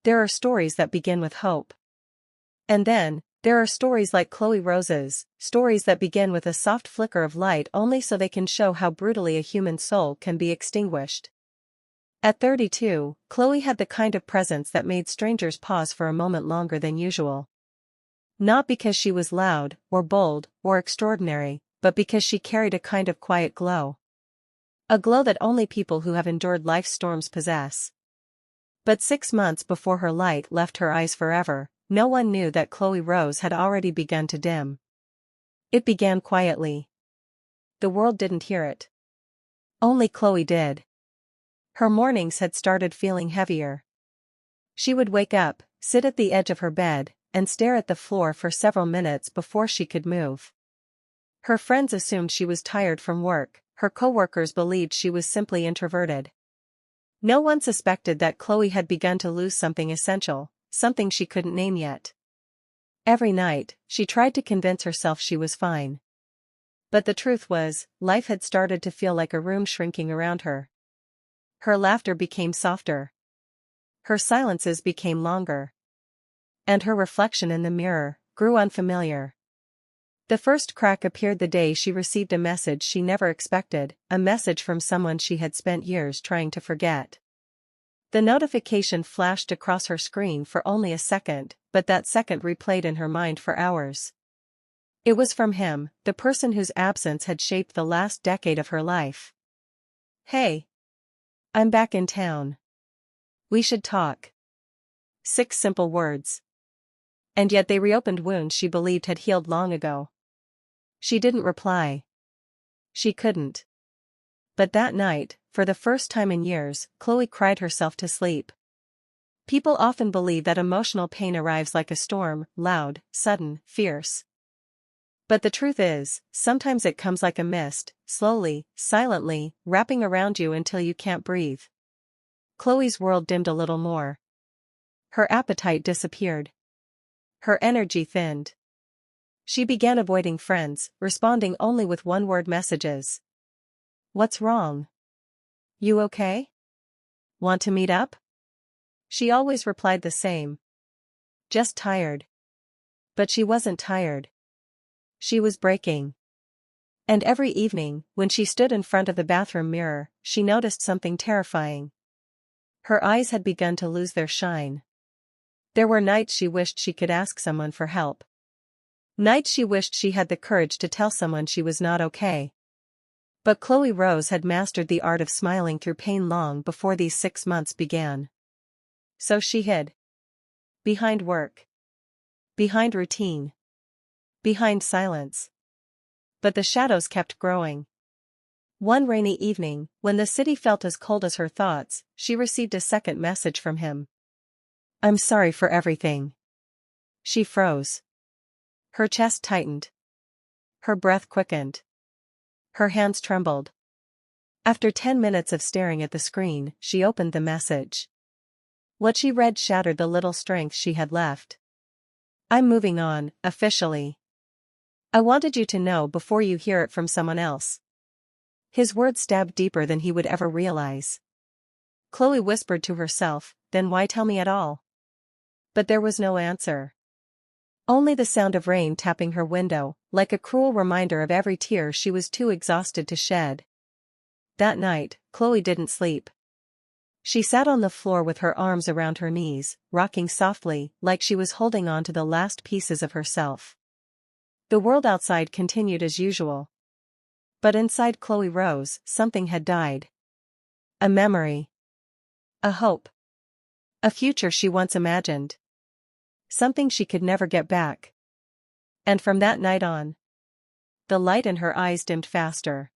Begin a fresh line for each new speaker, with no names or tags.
there are stories that begin with hope. And then, there are stories like Chloe Rose's, stories that begin with a soft flicker of light only so they can show how brutally a human soul can be extinguished. At 32, Chloe had the kind of presence that made strangers pause for a moment longer than usual. Not because she was loud, or bold, or extraordinary, but because she carried a kind of quiet glow. A glow that only people who have endured life's storms possess. But 6 months before her light left her eyes forever, no one knew that Chloe Rose had already begun to dim. It began quietly. The world didn't hear it. Only Chloe did. Her mornings had started feeling heavier. She would wake up, sit at the edge of her bed, and stare at the floor for several minutes before she could move. Her friends assumed she was tired from work, her coworkers believed she was simply introverted. No one suspected that Chloe had begun to lose something essential, something she couldn't name yet. Every night, she tried to convince herself she was fine. But the truth was, life had started to feel like a room shrinking around her. Her laughter became softer. Her silences became longer. And her reflection in the mirror grew unfamiliar. The first crack appeared the day she received a message she never expected, a message from someone she had spent years trying to forget. The notification flashed across her screen for only a second, but that second replayed in her mind for hours. It was from him, the person whose absence had shaped the last decade of her life. "Hey. I'm back in town. We should talk." 6 simple words. And yet they reopened wounds she believed had healed long ago. She didn't reply. She couldn't. But that night, for the first time in years, Chloe cried herself to sleep. People often believe that emotional pain arrives like a storm, loud, sudden, fierce. But the truth is, sometimes it comes like a mist, slowly, silently, wrapping around you until you can't breathe. Chloe's world dimmed a little more. Her appetite disappeared. Her energy thinned. She began avoiding friends, responding only with one-word messages. "What's wrong? You okay? Want to meet up?" She always replied the same. "Just tired." But she wasn't tired. She was breaking. And every evening, when she stood in front of the bathroom mirror, she noticed something terrifying. Her eyes had begun to lose their shine. There were nights she wished she could ask someone for help. Nights she wished she had the courage to tell someone she was not okay. But Chloe Rose had mastered the art of smiling through pain long before these 6 months began. So she hid. Behind work. Behind routine. Behind silence. But the shadows kept growing. One rainy evening, when the city felt as cold as her thoughts, she received a second message from him. "I'm sorry for everything." She froze. Her chest tightened. Her breath quickened. Her hands trembled. After 10 minutes of staring at the screen, she opened the message. What she read shattered the little strength she had left. "I'm moving on, officially. I wanted you to know before you hear it from someone else." His words stabbed deeper than he would ever realize. Chloe whispered to herself, "Then why tell me at all?" But there was no answer. Only the sound of rain tapping her window, like a cruel reminder of every tear she was too exhausted to shed. That night, Chloe didn't sleep. She sat on the floor with her arms around her knees, rocking softly, like she was holding on to the last pieces of herself. The world outside continued as usual. But inside Chloe Rose, something had died. A memory. A hope. A future she once imagined. Something she could never get back. And from that night on, the light in her eyes dimmed faster.